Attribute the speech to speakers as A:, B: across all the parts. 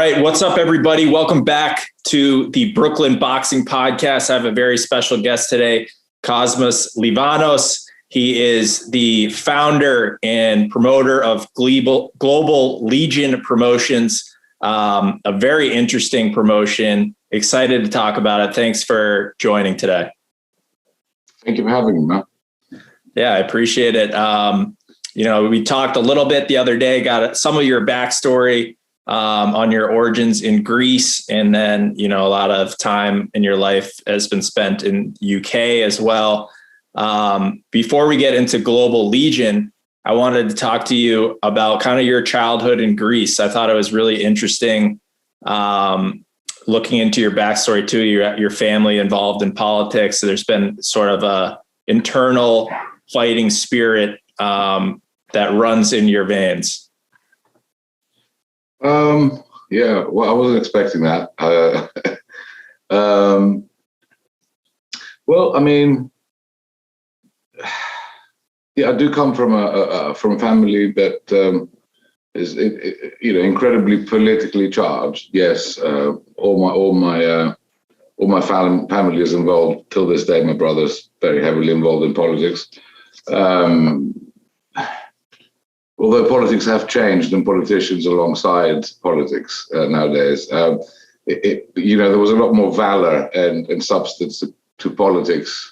A: right. What's up, everybody? Welcome back to the Brooklyn Boxing Podcast. I have a very special guest today, Kosmas Livanos. He is the founder and promoter of Global Legion Promotions, a very interesting promotion. Excited to talk about it. Thanks for joining today.
B: Thank you for having me, man.
A: Yeah, I appreciate it. We talked a little bit the other day, got some of your backstory on your origins in Greece. And then, a lot of time in your life has been spent in UK as well. Before we get into Global Legion, I wanted to talk to you about kind of your childhood in Greece. I thought it was really interesting looking into your backstory too, your family involved in politics. So there's been sort of a internal fighting spirit that runs in your veins.
B: Yeah, well, I wasn't expecting that. Well, I mean, yeah, I do come from a family that is incredibly politically charged. Yes, all my family is involved till this day. My brother's very heavily involved in politics. Although politics have changed and politicians alongside politics nowadays, there was a lot more valor and substance to politics,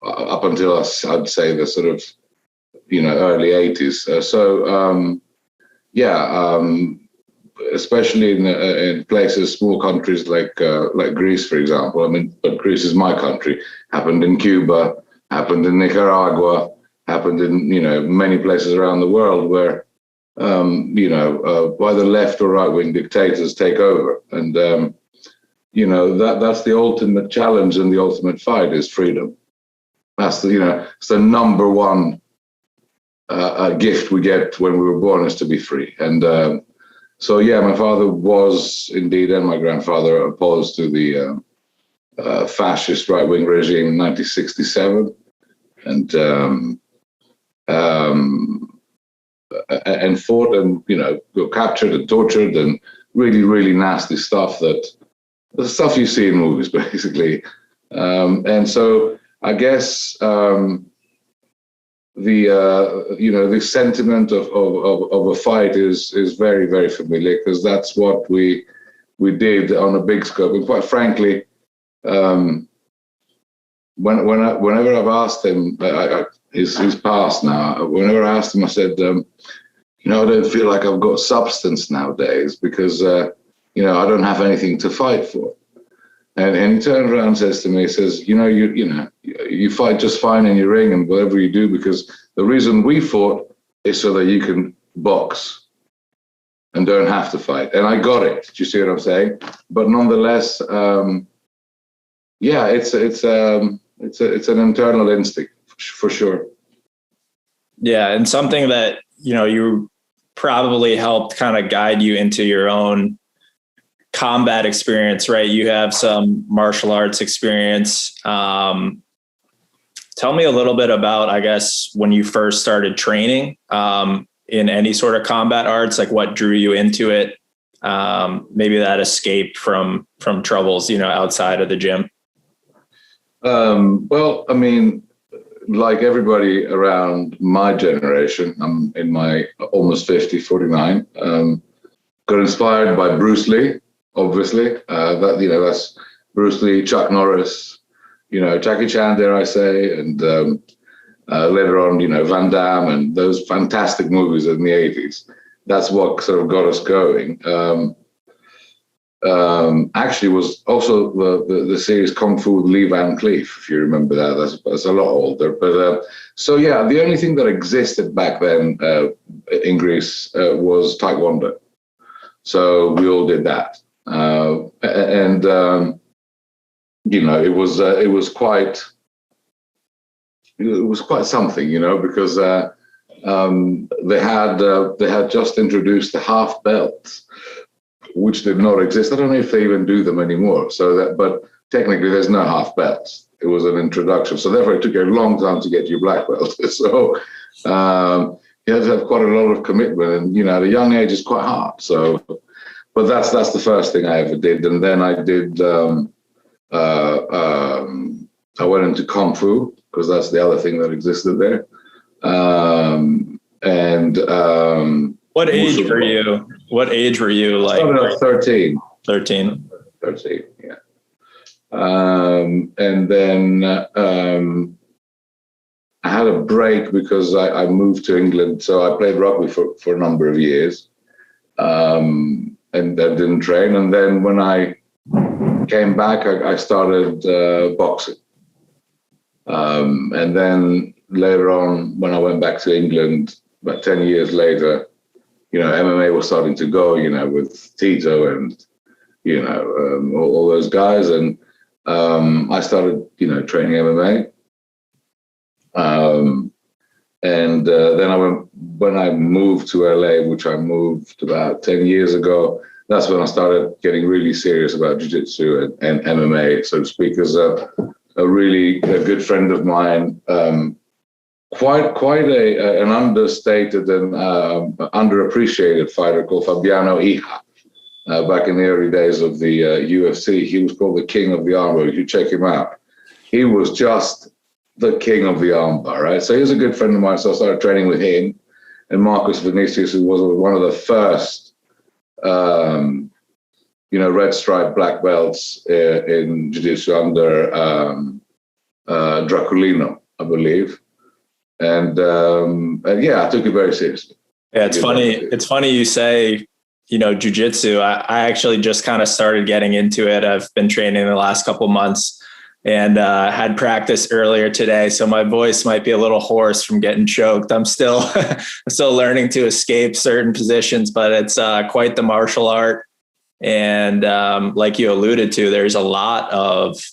B: up until I'd say the sort of, early 80s. Especially in places, small countries like Greece, for example. I mean, but Greece is my country. Happened in Cuba, happened in Nicaragua, happened in many places around the world where either left or right wing dictators take over, and that's the ultimate challenge and the ultimate fight is freedom. That's it's the number one gift we get when we were born, is to be free. And my father was indeed, and my grandfather, opposed to the fascist right wing regime in 1967, and fought and got captured and tortured and really, really nasty stuff, the stuff you see in movies, basically. And so I guess the sentiment of a fight is very, very familiar, because that's what we did on a big scope. And quite frankly, whenever I've asked him, he's passed now. Whenever I asked him, I said, I don't feel like I've got substance nowadays because, I don't have anything to fight for. And he turns around and says to me, he says, you fight just fine in your ring and whatever you do, because the reason we fought is so that you can box and don't have to fight. And I got it. Do you see what I'm saying? But nonetheless, it's an internal instinct for sure.
A: Yeah, and something that you probably helped kind of guide you into your own combat experience, right? You have some martial arts experience. Tell me a little bit about, I guess, when you first started training in any sort of combat arts, like what drew you into it? Maybe that escape from troubles, outside of the gym.
B: Well, I mean, like everybody around my generation, I'm in my almost 49, got inspired by Bruce Lee, obviously. That's Bruce Lee, Chuck Norris, Jackie Chan, dare I say, and later on, Van Damme and those fantastic movies in the 80s. That's what sort of got us going. Actually was also the series Kungfu with Livan, if you remember that. That's a lot older. But the only thing that existed back then in Greece was Taekwondo. So we all did that. It was quite something, because they had just introduced the half belts, which did not exist. I don't know if they even do them anymore. But technically there's no half belts. It was an introduction. So therefore it took a long time to get your black belt. So you have to have quite a lot of commitment, and at a young age it's quite hard. So, but that's the first thing I ever did, and then I did. I went into Kungfu because that's the other thing that existed there.
A: What age were you? What age were you? Like,
B: I started at 13.
A: 13.
B: 13, yeah. And then I had a break because I moved to England. So I played rugby for a number of years, and I didn't train. And then when I came back, I started boxing. And then later on, when I went back to England, about 10 years later, MMA was starting to go, with Tito and, all those guys. And I started, training MMA. And then when I moved to LA, which I moved about 10 years ago, that's when I started getting really serious about jiu-jitsu and MMA, so to speak, as a really good friend of mine, quite an understated and underappreciated fighter called Fabiano Iha. Back in the early days of the UFC, he was called the king of the armbar. You check him out. He was just the king of the armbar, right? So he was a good friend of mine, so I started training with him. And Marcus Vinicius, who was one of the first red stripe black belts in jiu-jitsu under Draculino, I believe. And yeah, I took it very seriously.
A: Yeah, it's funny. It's funny you say, jiu-jitsu. I actually just kind of started getting into it. I've been training the last couple months and had practice earlier today. So my voice might be a little hoarse from getting choked. I'm still learning to escape certain positions, but it's quite the martial art. And like you alluded to, there's a lot of,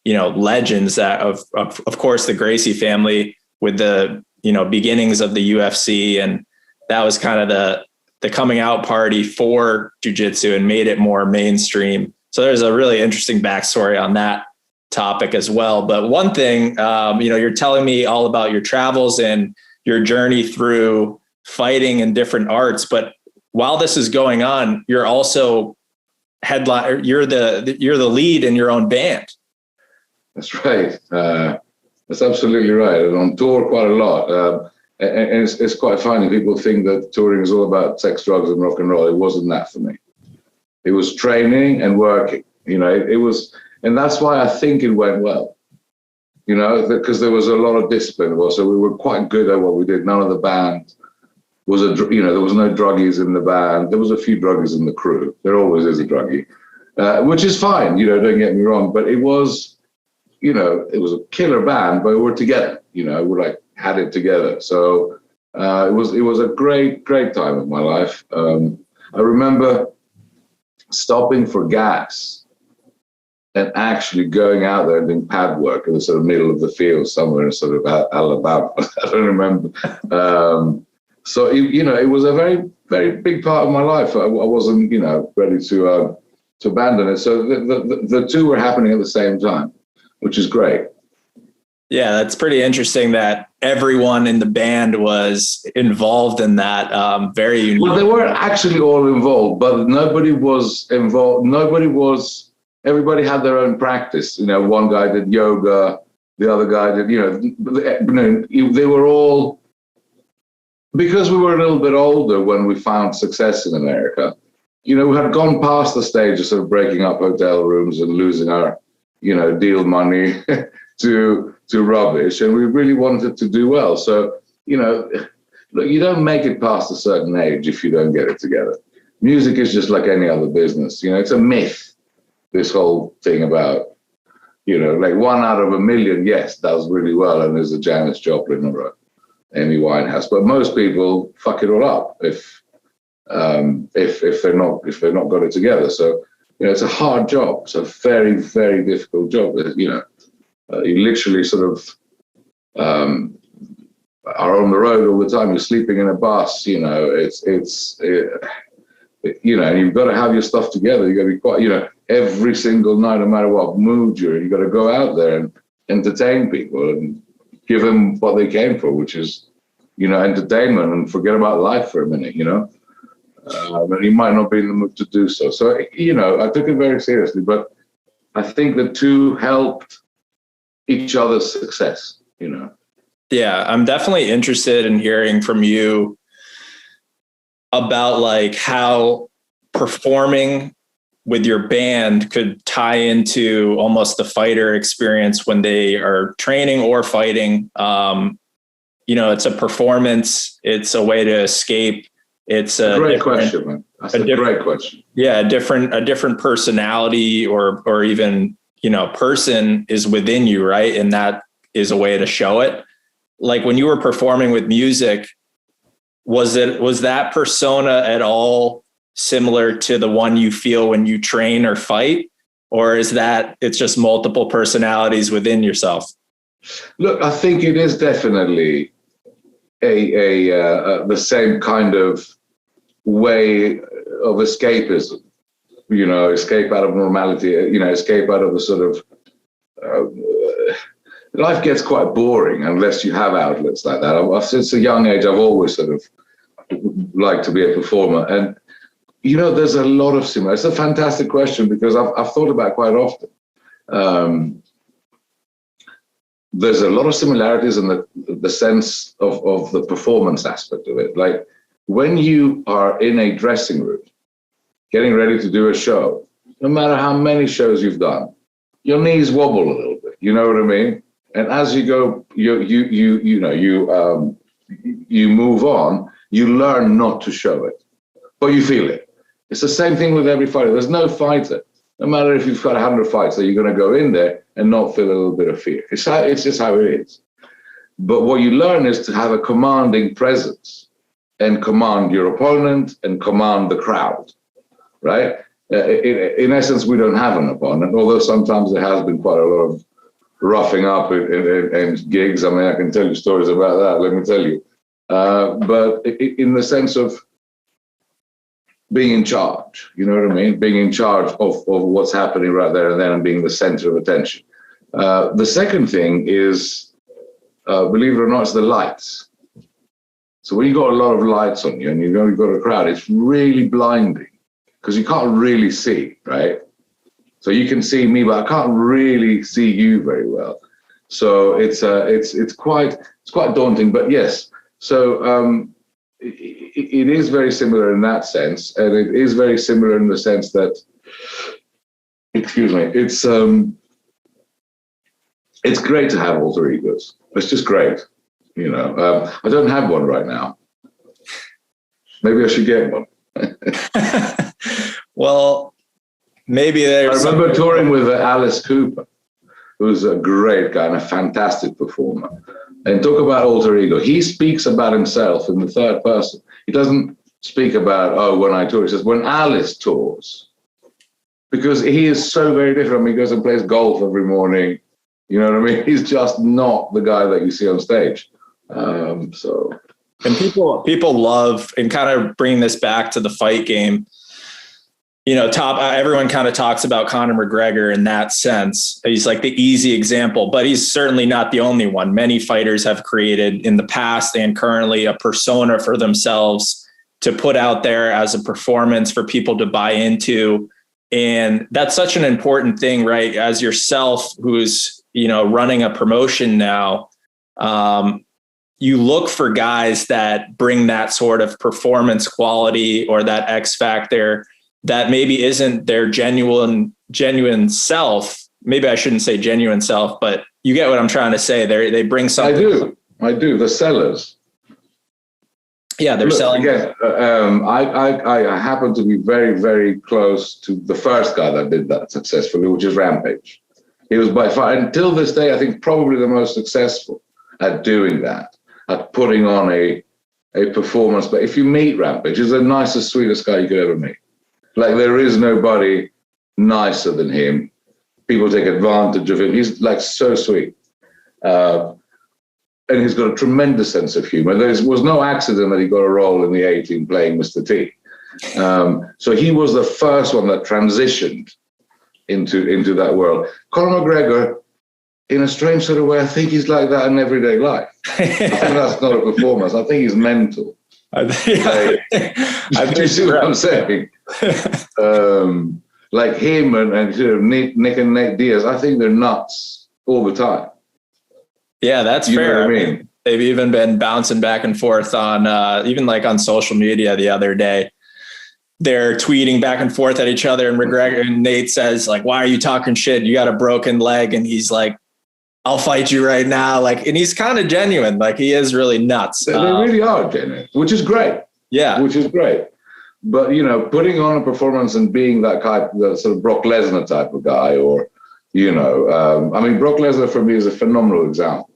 A: legends that of course, the Gracie family with the, beginnings of the UFC. And that was kind of the coming out party for jiu-jitsu and made it more mainstream. So there's a really interesting backstory on that topic as well. But one thing, you're telling me all about your travels and your journey through fighting and different arts. But while this is going on, you're also you're the lead in your own band.
B: That's right. That's absolutely right. I'm on tour quite a lot. And it's quite funny. People think that touring is all about sex, drugs, and rock and roll. It wasn't that for me. It was training and working. It was, and that's why I think it went well. Because there was a lot of discipline. So we were quite good at what we did. None of the band was there was no druggies in the band. There was a few druggies in the crew. There always is a druggie, which is fine. Don't get me wrong. But it was, it was a killer band, but we were together. We had it together. So it was a great time of my life. I remember stopping for gas and actually going out there and doing pad work in the sort of middle of the field somewhere in sort of Alabama. I don't remember. So it was a very, very big part of my life. I wasn't ready to abandon it. So the two were happening at the same time, which is great.
A: Yeah, that's pretty interesting that everyone in the band was involved in that. Very unique.
B: Well, they weren't actually all involved, but nobody was involved. Everybody had their own practice. One guy did yoga, the other guy did, they were all, because we were a little bit older when we found success in America, we had gone past the stage of sort of breaking up hotel rooms and losing our, deal money to rubbish. And we really wanted to do well. So, look, you don't make it past a certain age if you don't get it together. Music is just like any other business. It's a myth, this whole thing about, like 1 out of a million, yes, does really well. And there's a Janis Joplin or a Amy Winehouse, but most people fuck it all up if they're not got it together. So it's a hard job. It's a very, very difficult job. You literally sort of are on the road all the time. You're sleeping in a bus. And you've got to have your stuff together. You got to be quite, every single night, no matter what mood you're in, you got to go out there and entertain people and give them what they came for, which is entertainment and forget about life for a minute, and he might not be in the mood to do so. So, I took it very seriously, but I think the two helped each other's success,
A: Yeah, I'm definitely interested in hearing from you about like how performing with your band could tie into almost the fighter experience when they are training or fighting. It's a performance. It's a way to escape. It's a
B: great question, man. That's a great question.
A: Yeah, a different personality or even, person is within you, right? And that is a way to show it. Like when you were performing with music, was that persona at all similar to the one you feel when you train or fight? Or is that it's just multiple personalities within yourself?
B: Look, I think it is definitely the same kind of way of escapism, escape out of normality, escape out of the sort of life gets quite boring unless you have outlets like that. Since a young age, I've always sort of liked to be a performer. And, there's a lot of similar. It's a fantastic question because I've thought about it quite often. There's a lot of similarities in the sense of the performance aspect of it. Like when you are in a dressing room, getting ready to do a show, no matter how many shows you've done, your knees wobble a little bit. You know what I mean? And as you go, you move on. You learn not to show it, but you feel it. It's the same thing with every fighter. There's no fighter, no matter if you've got 100 fights, that you're going to go in there and not feel a little bit of fear. It's just how it is. But what you learn is to have a commanding presence and command your opponent and command the crowd, right? In essence, we don't have an opponent, although sometimes there has been quite a lot of roughing up and gigs. I mean, I can tell you stories about that, let me tell you. But in the sense of being in charge, you know what I mean? Being in charge of what's happening right there and then and being the center of attention. The second thing is, believe it or not, it's the lights. So when you've got a lot of lights on you and you've got a crowd, it's really blinding because you can't really see, right? So you can see me, but I can't really see you very well. So it's quite daunting, but yes. So it is very similar in that sense, and it is very similar in the sense that, excuse me, it's great to have alter egos. It's just great, I don't have one right now. Maybe I should get one.
A: Well, maybe there's.
B: I remember touring with Alice Cooper, who's a great guy and a fantastic performer. And talk about alter ego. He speaks about himself in the third person. He doesn't speak about, when I tour. He says, when Alice tours. Because he is so very different. I mean, he goes and plays golf every morning. You know what I mean? He's just not the guy that you see on stage. And
A: people love, and kind of bring this back to the fight game. Everyone kind of talks about Conor McGregor in that sense. He's like the easy example, but he's certainly not the only one. Many fighters have created in the past and currently a persona for themselves to put out there as a performance for people to buy into. And that's such an important thing, right? As yourself, who's, running a promotion now, you look for guys that bring that sort of performance quality or that X factor that maybe isn't their genuine self. Maybe I shouldn't say genuine self, but you get what I'm trying to say. They bring something.
B: I do. The sellers.
A: Yeah, they're selling.
B: Again, I happen to be very, very close to the first guy that did that successfully, which is Rampage. He was by far, until this day, I think probably the most successful at doing that, at putting on a performance. But if you meet Rampage, he's the nicest, sweetest guy you could ever meet. Like there is nobody nicer than him. People take advantage of him. He's like so sweet. And he's got a tremendous sense of humor. There was no accident that he got a role in the A-Team playing Mr. T. So he was the first one that transitioned into that world. Conor McGregor in a strange sort of way, I think he's like that in everyday life. I think that's not a performance. I think he's mental. Do you see what I'm saying? Like him and sort of Nick and Nate Diaz, I think they're nuts all the time.
A: Yeah, that's
B: you
A: fair.
B: Know what I mean?
A: They've even been bouncing back and forth on even like on social media the other day. They're tweeting back and forth at each other, and McGregor and Nate says, like, why are you talking shit? You got a broken leg. And he's like, I'll fight you right now. Like, and he's kind of genuine. Like, he is really nuts.
B: They really are genuine, which is great.
A: Yeah.
B: Which is great. But, you know, putting on a performance and being that type, the sort of Brock Lesnar type of guy, or, you know, I mean, Brock Lesnar for me is a phenomenal example.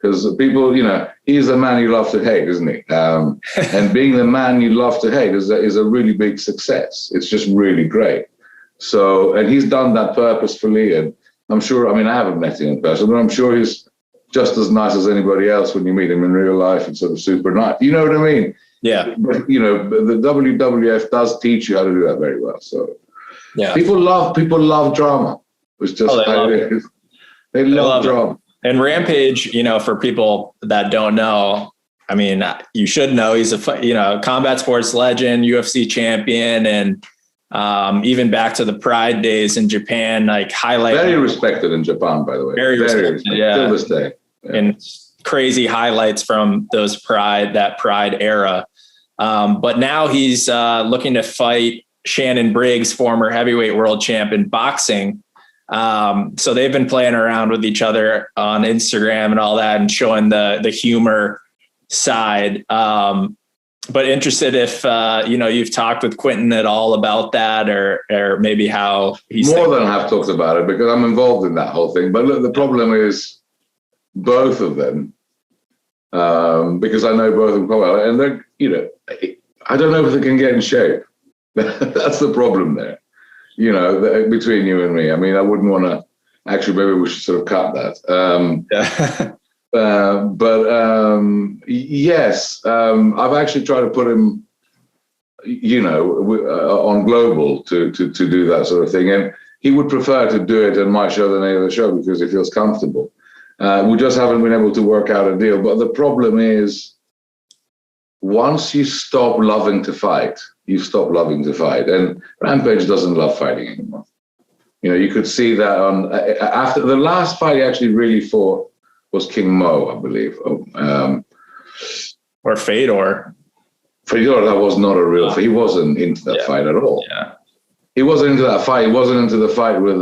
B: Because people, you know, he's the man you love to hate, isn't he? And being the man you love to hate is a really big success. It's just really great. So, and he's done that purposefully. And I'm sure, I mean, I haven't met him in person, but I'm sure he's just as nice as anybody else when you meet him in real life and sort of super nice. You know what I mean?
A: Yeah.
B: But, you know, the WWF does teach you how to do that very well. So,
A: yeah,
B: people love drama. It's just they love drama.
A: And Rampage, you know, for people that don't know, I mean, you should know he's a combat sports legend, UFC champion, and even back to the Pride days in Japan, like highlight.
B: Very respected in Japan, by the way.
A: Very respected, yeah.
B: Till this day. Yeah.
A: And crazy highlights from that Pride era. But now he's looking to fight Shannon Briggs, former heavyweight world champ in boxing. So they've been playing around with each other on Instagram and all that, and showing the humor side. But interested if, you've talked with Quentin at all about that, or maybe how he's
B: more than I've talked about it, because I'm involved in that whole thing. But look, the problem is both of them, because I know both of them quite well, and they're, you know, I don't know if they can get in shape. That's the problem there. You know, between you and me. I mean, I wouldn't want to. Actually, maybe we should sort of cut that. Yes, I've actually tried to put him, you know, on Global to do that sort of thing, and he would prefer to do it on my show than any other show because he feels comfortable. We just haven't been able to work out a deal. But the problem is, once you stop loving to fight, you stop loving to fight. And Rampage doesn't love fighting anymore. You know, you could see that on after the last fight he actually really fought was King Mo, I believe.
A: Or Fedor.
B: Fedor, that was not a real fight. He wasn't into that fight at all.
A: Yeah.
B: He wasn't into that fight. He wasn't into the fight with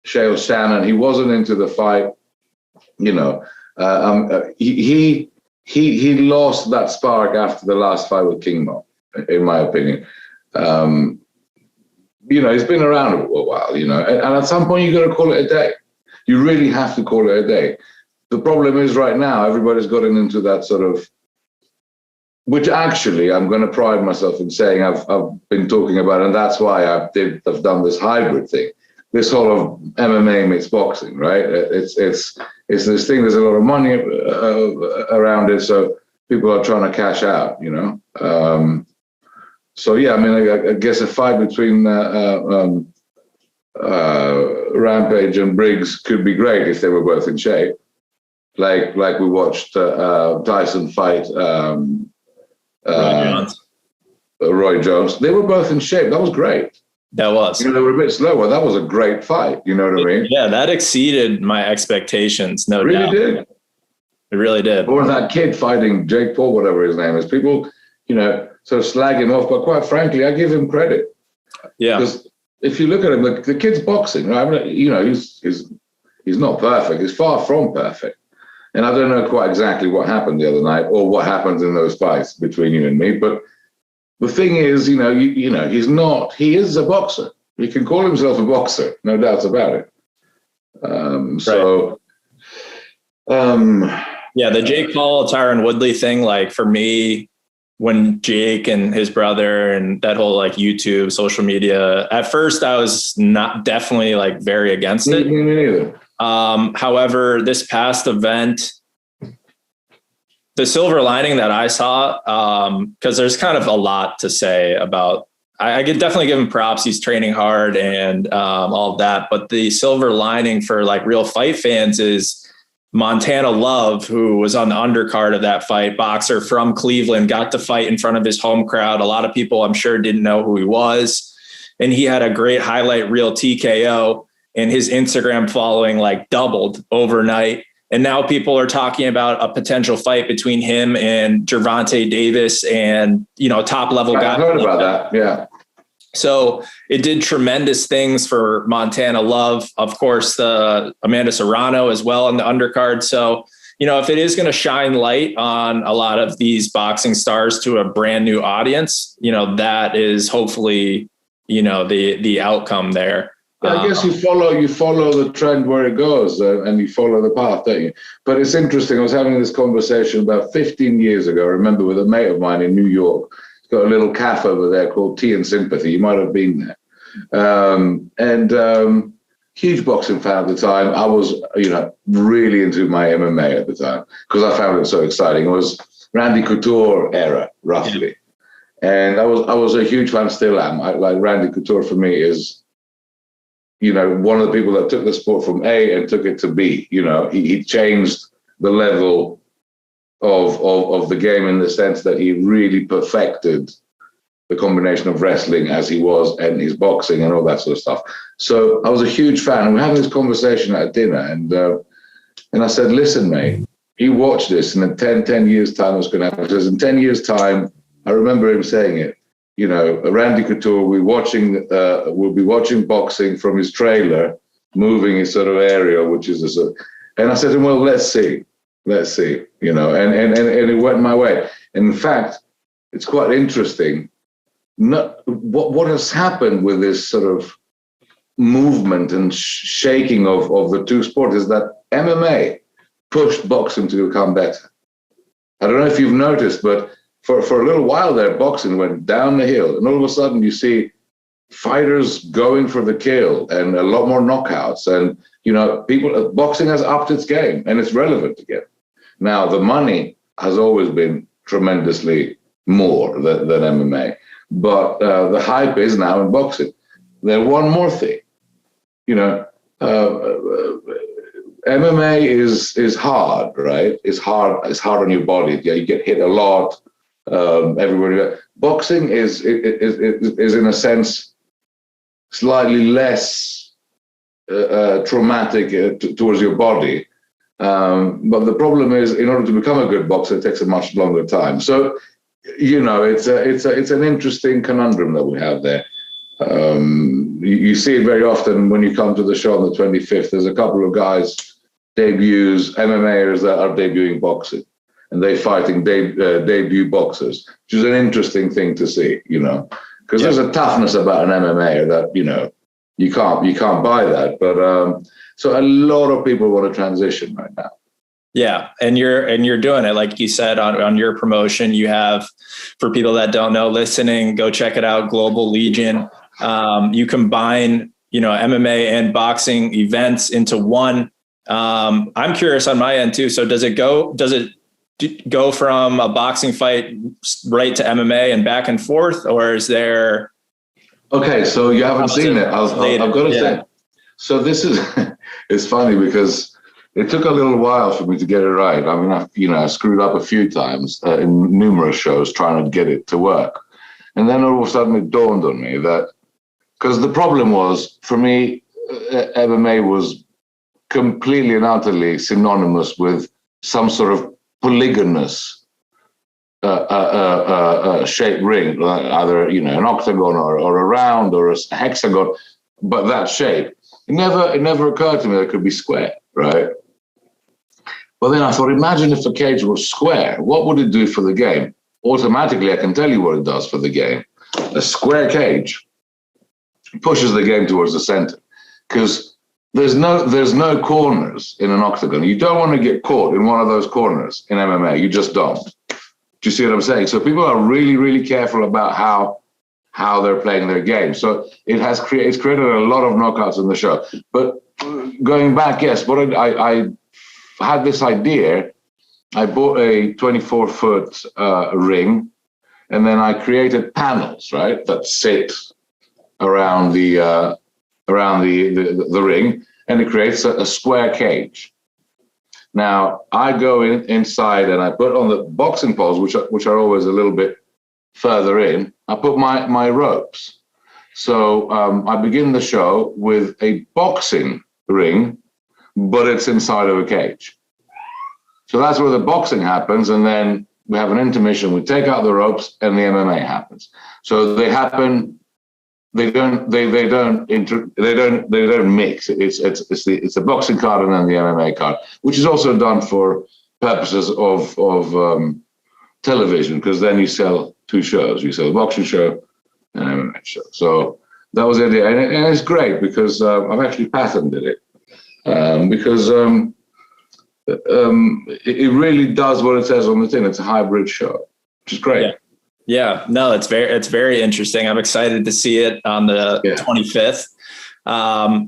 B: Chael Shannon. He wasn't into the fight, you know. He lost that spark after the last fight with King Mo, in my opinion. You know, he's been around a while, you know, and at some point you got to call it a day. You really have to call it a day. The problem is right now, everybody's gotten into that sort of, which actually I'm going to pride myself in saying I've been talking about, and that's why I've done this hybrid thing, this whole of MMA meets boxing, right? It's this thing. There's a lot of money around it, so people are trying to cash out, you know. So yeah, I mean, I guess a fight between Rampage and Briggs could be great if they were both in shape. Like we watched Tyson fight Roy Jones. They were both in shape. That was great.
A: That was.
B: You know, they were a bit slower. That was a great fight. You know what I mean?
A: Yeah, that exceeded my expectations. No doubt.
B: It really did.
A: It really did.
B: Or that kid fighting Jake Paul, whatever his name is. People, you know, sort of slag him off, but quite frankly, I give him credit.
A: Yeah.
B: Because if you look at him, the kid's boxing, right? I mean, you know, he's not perfect. He's far from perfect. And I don't know quite exactly what happened the other night or what happens in those fights between you and me. But the thing is, you know, he is a boxer. He can call himself a boxer, no doubts about it.
A: Yeah, the Jake Paul, Tyron Woodley thing, like for me, when Jake and his brother and that whole like YouTube, social media, at first I was not definitely like very against it.
B: Me neither.
A: However, this past event, the silver lining that I saw, because there's kind of a lot to say about I could definitely give him props. He's training hard and all of that. But the silver lining for like real fight fans is Montana Love, who was on the undercard of that fight, boxer from Cleveland, got to fight in front of his home crowd. A lot of people, I'm sure, didn't know who he was. And he had a great highlight reel TKO, and his Instagram following like doubled overnight. And now people are talking about a potential fight between him and Gervonta Davis and, you know, top level guys.
B: I heard about that. Yeah.
A: So it did tremendous things for Montana Love. Of course, the Amanda Serrano as well on the undercard. So, you know, if it is going to shine light on a lot of these boxing stars to a brand new audience, you know, that is hopefully, you know, the outcome there.
B: I guess you follow the trend where it goes, and you follow the path, don't you? But it's interesting. I was having this conversation about 15 years ago. I remember with a mate of mine in New York. He's got a little cafe over there called Tea and Sympathy. You might have been there. Huge boxing fan at the time. I was, you know, really into my MMA at the time because I found it so exciting. It was Randy Couture era, roughly, and I was a huge fan. Still am. Like Randy Couture for me is, you know, one of the people that took the sport from A and took it to B. You know, he changed the level of the game in the sense that he really perfected the combination of wrestling as he was and his boxing and all that sort of stuff. So I was a huge fan. And we're having this conversation at dinner, and I said, listen, mate, you watch this, and in 10 years' time, what's going to happen? Because in 10 years' time, I remember him saying it, you know, Randy Couture will be watching boxing from his trailer, moving his sort of area, which is a sort of, and I said to him, well, let's see, you know, and it went my way. And in fact, it's quite interesting. What has happened with this sort of movement and shaking of the two sports is that MMA pushed boxing to become better. I don't know if you've noticed, but for a little while there, boxing went down the hill, and all of a sudden you see fighters going for the kill and a lot more knockouts, and you know, boxing has upped its game and it's relevant again. Now the money has always been tremendously more than MMA, but the hype is now in boxing. Then one more thing, you know, MMA is hard, right? It's hard on your body. Yeah, you get hit a lot. Everybody. Boxing is in a sense slightly less traumatic towards your body. But the problem is, in order to become a good boxer, it takes a much longer time. So, you know, it's an interesting conundrum that we have there. You see it very often when you come to the show on the 25th. There's a couple of guys, debuts, MMAers that are debuting boxing, and they're fighting debut boxers, which is an interesting thing to see, you know, because there's a toughness about an MMA that, you know, you can't buy that. But so a lot of people want to transition right now.
A: Yeah, and you're doing it, like you said, on your promotion. You have, for people that don't know, listening, go check it out, Global Legion. You combine, you know, MMA and boxing events into one. I'm curious on my end too. So does it go from a boxing fight right to MMA and back and forth, or is there? Okay, so you haven't seen it. I've got to say. So this is, it's funny because it took a little while for me to get it right. I mean, I screwed up a few times in numerous shows trying to get it to work. And then all of a sudden it dawned on me that, because the problem was, for me, MMA was completely and utterly synonymous with some sort of polygonous shaped ring, either, you know, an octagon or a round or a hexagon, but that shape. It never occurred to me that it could be square, right? But then I thought, imagine if the cage was square, what would it do for the game? Automatically, I can tell you what it does for the game. A square cage pushes the game towards the center, because there's no corners in an octagon. You don't want to get caught in one of those corners in MMA. You just don't. Do you see what I'm saying? So people are really, really careful about how they're playing their game. So it's created a lot of knockouts in the show. But going back, yes, I had this idea. I bought a 24-foot ring,
B: And then I created panels, right, that sit around the ring, and it creates a square cage. Now I go inside and I put on the boxing poles, which are always a little bit further in. I put my ropes. So I begin the show with a boxing ring, but it's inside of a cage. So that's where the boxing happens, and then we have an intermission. We take out the ropes, and the MMA happens. So they happen. They don't mix. It's the boxing card and then the MMA card, which is also done for purposes of television, because then you sell two shows. You sell a boxing show and an MMA show. So that was the idea, and it's great because I've actually patented it because it really does what it says on the tin. It's a hybrid show, which is great.
A: Yeah, no, it's very interesting. I'm excited to see it on the 25th.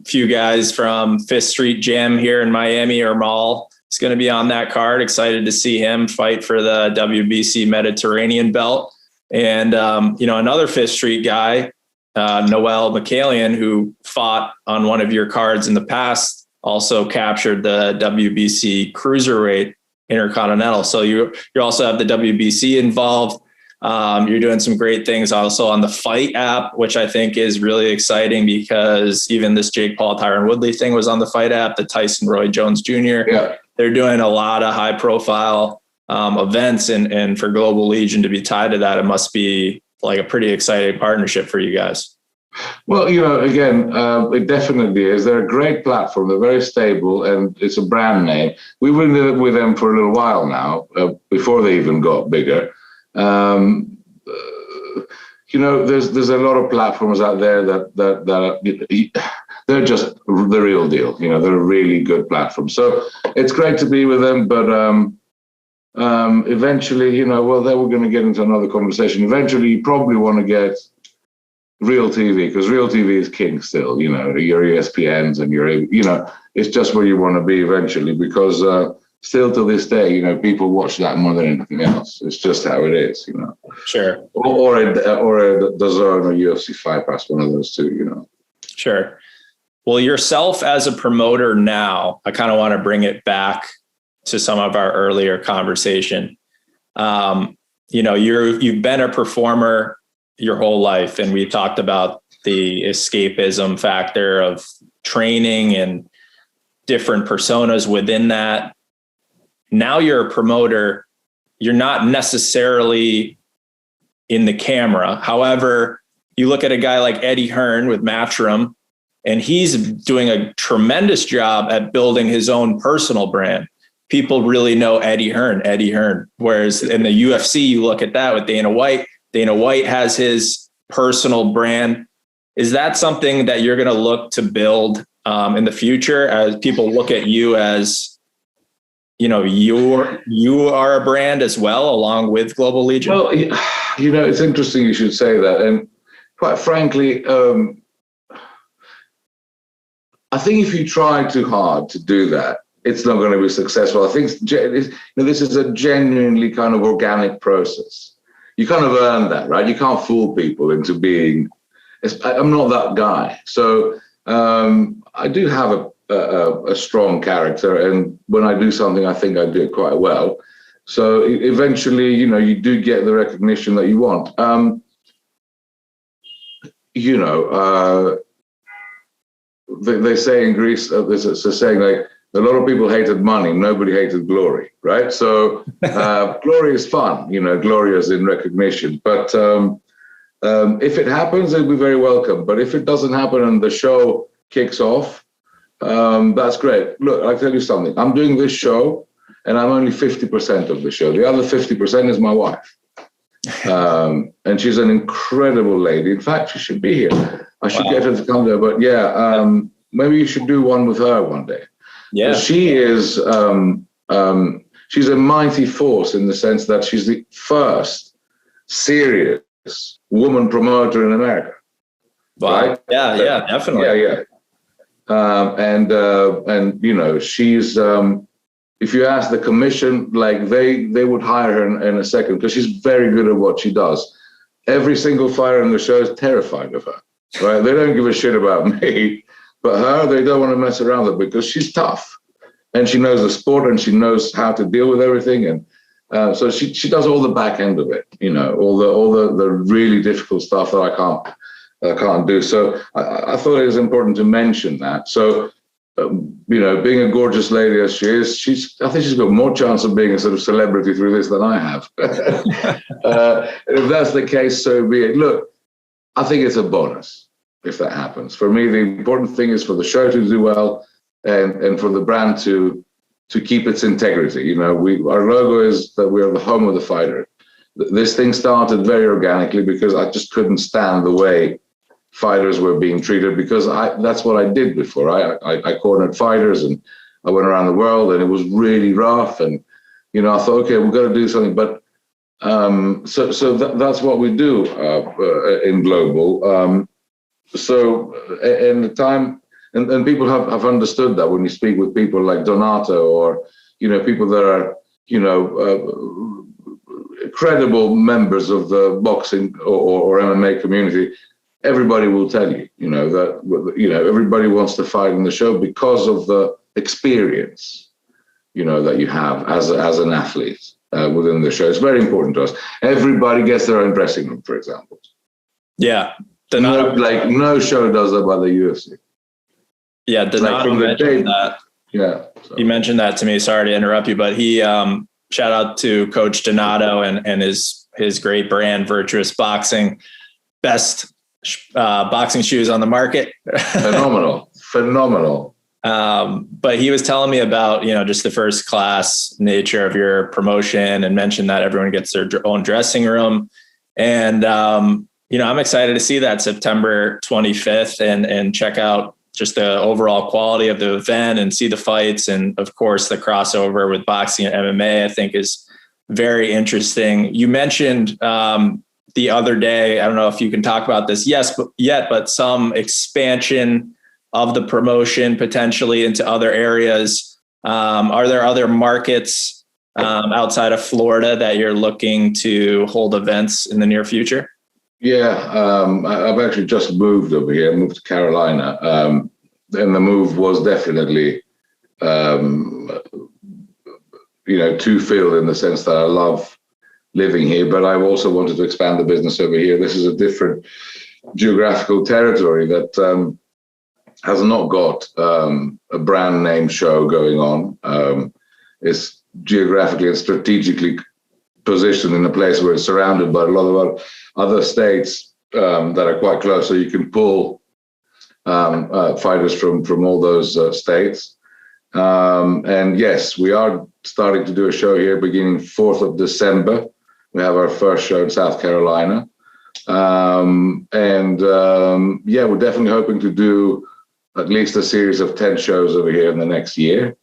A: Few guys from Fifth Street Gym here in Miami, or Mall, is going to be on that card. Excited to see him fight for the WBC Mediterranean belt. And, another Fifth Street guy, Noel McCallion, who fought on one of your cards in the past, also captured the WBC Cruiserweight Intercontinental. So you also have the WBC involved. You're doing some great things also on the FITE app, which I think is really exciting, because even this Jake Paul, Tyron Woodley thing was on the FITE app, the Tyson Roy Jones Jr. Yeah. They're doing a lot of high profile events, and for Global Legion to be tied to that, it must be like a pretty exciting partnership for you guys.
B: Well, again, it definitely is. They're a great platform. They're very stable, and it's a brand name. We've been with them for a little while now, before they even got bigger. There's a lot of platforms out there that they're just the real deal. They're a really good platform. So it's great to be with them, but eventually, then we're going to get into another conversation. Eventually, you probably want to get real TV, because real TV is king still. Your ESPNs and it's just where you want to be eventually, because still to this day, people watch that more than anything else. It's just how it is,
A: Sure.
B: Or a DAZN or UFC Fight Pass, one of those two,
A: Sure. Well, yourself as a promoter now, I kind of want to bring it back to some of our earlier conversation. You've been a performer your whole life, and we talked about the escapism factor of training and different personas within that. Now you're a promoter. You're not necessarily in the camera. However, you look at a guy like Eddie Hearn with Matchroom, and he's doing a tremendous job at building his own personal brand. People really know Eddie Hearn. Whereas in the UFC, you look at that with Dana White. Dana White has his personal brand. Is that something that you're going to look to build in the future, as people look at you as, you are a brand as well, along with Global Legion?
B: Well, it's interesting you should say that. And quite frankly, I think if you try too hard to do that, it's not going to be successful. I think this is a genuinely kind of organic process. You kind of earn that, right? You can't fool people into being. I'm not that guy. So I do have a strong character, and when I do something, I think I do it quite well. So eventually, you do get the recognition that you want. They say in Greece, there's a saying like, a lot of people hated money, nobody hated glory, right? So glory is fun, glory is in recognition. But if it happens, it'll be very welcome. But if it doesn't happen and the show kicks off, that's great. Look, I'll tell you something. I'm doing this show, and I'm only 50% of the show. The other 50% is my wife. And she's an incredible lady. In fact, she should be here. I should get her to come there. But maybe you should do one with her one day. Yeah, she is. She's a mighty force in the sense that she's the first serious woman promoter in America.
A: Wow. Right? Yeah, definitely.
B: Yeah. And she's if you ask the commission, like they would hire her in a second because she's very good at what she does. Every single fighter in the show is terrified of her, right? They don't give a shit about me, but her, they don't want to mess around with because she's tough and she knows the sport and she knows how to deal with everything. And so she does all the back end of it, you know, all the really difficult stuff that I can't do. So I thought it was important to mention that. So, you know, being a gorgeous lady as she is, I think she's got more chance of being a sort of celebrity through this than I have. If that's the case, so be it. Look, I think it's a bonus if that happens. For me, the important thing is for the show to do well and for the brand to keep its integrity. You know, our logo is that we are the home of the fighter. This thing started very organically because I just couldn't stand the way fighters were being treated, because that's what I did before. I cornered fighters and I went around the world and it was really rough. And, you know, I thought, okay, we've got to do something. But that's what we do in global. And the time, and people have understood that when you speak with people like Donato or, you know, people that are, you know, credible members of the boxing or MMA community, everybody will tell you, you know, that, you know, everybody wants to fight in the show because of the experience, you know, that you have as an athlete within the show. It's very important to us. Everybody gets their own dressing room, for example.
A: Yeah.
B: No show does that by the UFC.
A: Yeah, Donato mentioned that.
B: Yeah. So.
A: He mentioned that to me. Sorry to interrupt you, but he shout out to Coach Donato and his great brand, Virtuous Boxing. Best boxing shoes on the market. Phenomenal. But he was telling me about, you know, just the first class nature of your promotion and mentioned that everyone gets their own dressing room. And, you know, I'm excited to see that September 25th and check out just the overall quality of the event and see the fights. And of course, the crossover with boxing and MMA, I think is very interesting. You mentioned, the other day, I don't know if you can talk about this but some expansion of the promotion potentially into other areas. Are there other markets outside of Florida that you're looking to hold events in the near future?
B: Yeah, I've actually just moved over here. I moved to Carolina, and the move was definitely, you know, two-field in the sense that I love living here, but I also wanted to expand the business over here. This is a different geographical territory that has not got a brand name show going on. It's geographically and strategically positioned in a place where it's surrounded by a lot of other states that are quite close, so you can pull fighters from all those states. And yes, we are starting to do a show here beginning 4th of December. We have our first show in South Carolina. Yeah, we're definitely hoping to do at least a series of 10 shows over here in the next year.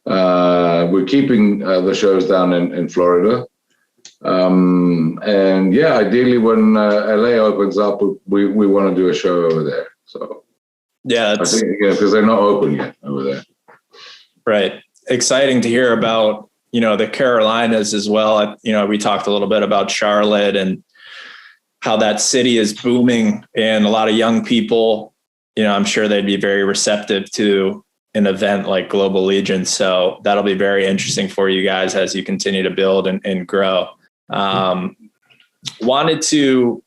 B: We're keeping the shows down in Florida. And yeah, ideally when LA opens up, we want to do a show over there. So
A: yeah,
B: I think, because they're not open yet over there.
A: Right. Exciting to hear about, you know, the Carolinas as well. You know, we talked a little bit about Charlotte and how that city is booming and a lot of young people, you know, I'm sure they'd be very receptive to an event like Global Legion. So that'll be very interesting for you guys as you continue to build and grow. Wanted to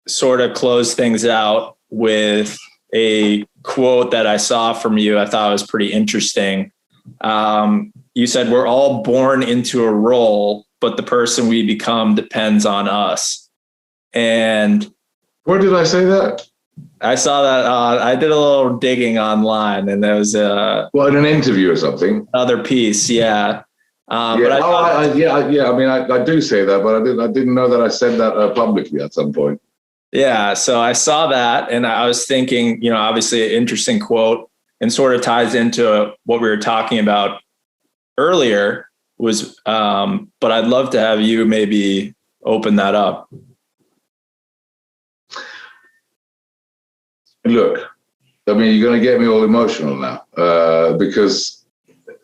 A: sort of close things out with a quote that I saw from you. I thought was pretty interesting. You said, "We're all born into a role, but the person we become depends on us." And
B: where did I say that?
A: I saw that. I did a little digging online, and there was
B: in an interview or something.
A: Another piece, yeah.
B: I mean, I do say that, but I didn't know that I said that publicly at some point.
A: Yeah, so I saw that, and I was thinking, you know, obviously an interesting quote, and sort of ties into what we were talking about earlier. Was, but I'd love to have you maybe open that up.
B: Look, I mean, you're going to get me all emotional now, because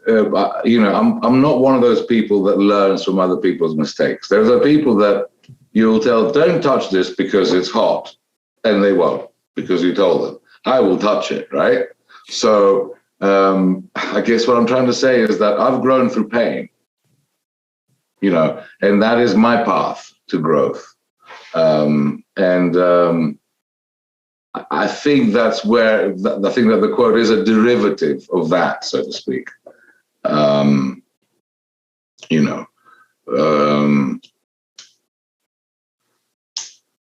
B: I'm not one of those people that learns from other people's mistakes. There's the people that you'll tell, don't touch this because it's hot, and they won't because you told them. I will touch it, right? So I guess what I'm trying to say is that I've grown through pain, and that is my path to growth. I think that's where I think that the quote is a derivative of that, so to speak.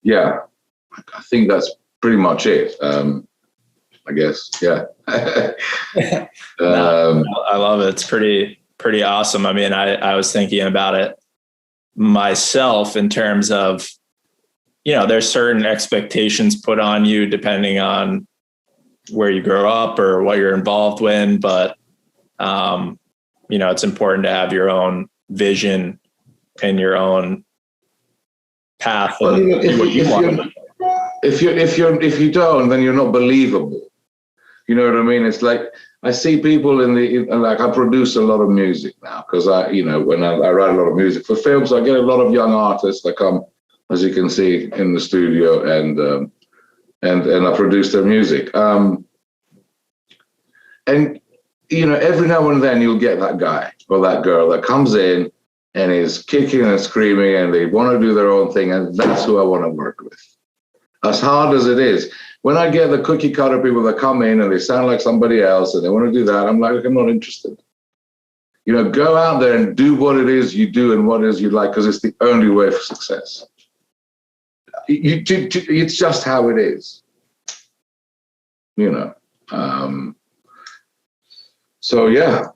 B: Yeah, I think that's pretty much it. I guess, yeah.
A: No, I love it. It's pretty awesome. I mean, I was thinking about it myself in terms of, there's certain expectations put on you depending on where you grow up or what you're involved in. But, it's important to have your own vision and your own path.
B: Well, if you don't, then you're not believable. You know what I mean? It's like, I see people I produce a lot of music now because when I write a lot of music for films, I get a lot of young artists that come, as you can see, in the studio and I produce their music. Every now and then you'll get that guy or that girl that comes in and is kicking and screaming and they want to do their own thing, and that's who I want to work with. As hard as it is. When I get the cookie cutter people that come in and they sound like somebody else and they want to do that, I'm like, I'm not interested. Go out there and do what it is you do and what it is you like, because it's the only way for success. It's just how it is. So yeah.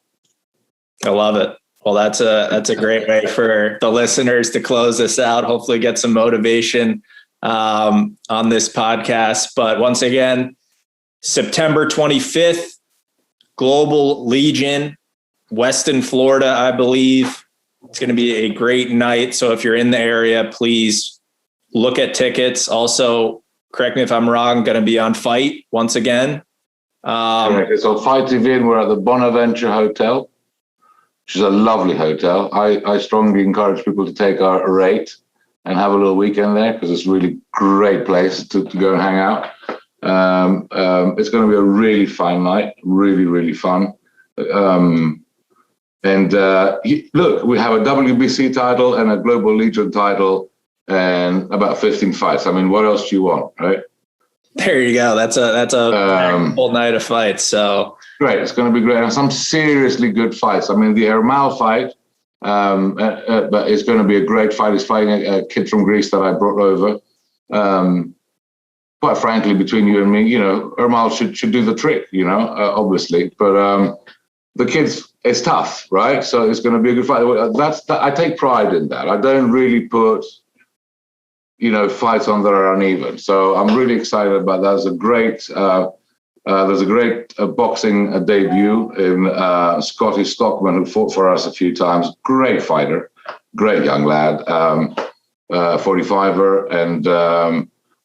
A: I love it. Well, that's a great way for the listeners to close this out. Hopefully get some motivation on this podcast. But once again, September 25th, Global Legion, Westin, Florida, I believe. It's going to be a great night. So if you're in the area, please look at tickets. Also, correct me if I'm wrong, going to be on FITE once again.
B: So FITE TV, we're at the Bonaventure Hotel, which is a lovely hotel. I strongly encourage people to take our rate and have a little weekend there, because it's a really great place to go and hang out. It's going to be a really fun night, really, really fun. Look, we have a WBC title and a Global Legion title and about 15 fights. I mean, what else do you want, right?
A: There you go. That's a whole night of fights. So
B: great. It's going to be great. And some seriously good fights. I mean, the Ermal fight, but it's going to be a great fight. He's fighting a kid from Greece that I brought over. Quite frankly, between you and me, Ermal should do the trick, obviously. But the kid's, it's tough, right? So it's going to be a good fight. I take pride in that. I don't really put, fights on that are uneven. So I'm really excited about that. There's a great boxing debut in Scotty Stockman, who fought for us a few times. Great fighter, great young lad, 45er. And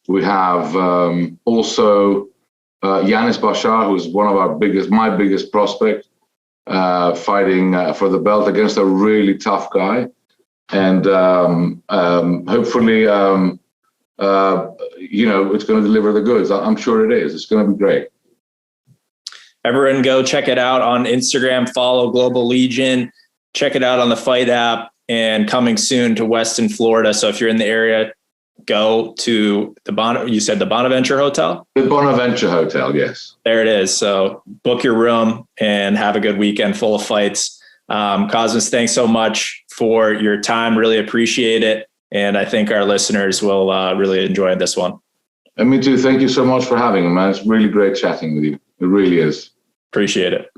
B: we have also Yanis Bashar, who's one of my biggest prospect, fighting for the belt against a really tough guy. And hopefully, it's going to deliver the goods. I'm sure it is. It's going to be great.
A: Everyone go check it out on Instagram, follow Global Legion, check it out on the FITE app, and coming soon to Westin, Florida. So if you're in the area, go to the Bonaventure Hotel? The
B: Bonaventure Hotel, yes.
A: There it is. So book your room and have a good weekend full of fights. Kosmas, thanks so much for your time. Really appreciate it. And I think our listeners will really enjoy this one.
B: And me too. Thank you so much for having me, man. It's really great chatting with you. It really is.
A: Appreciate it.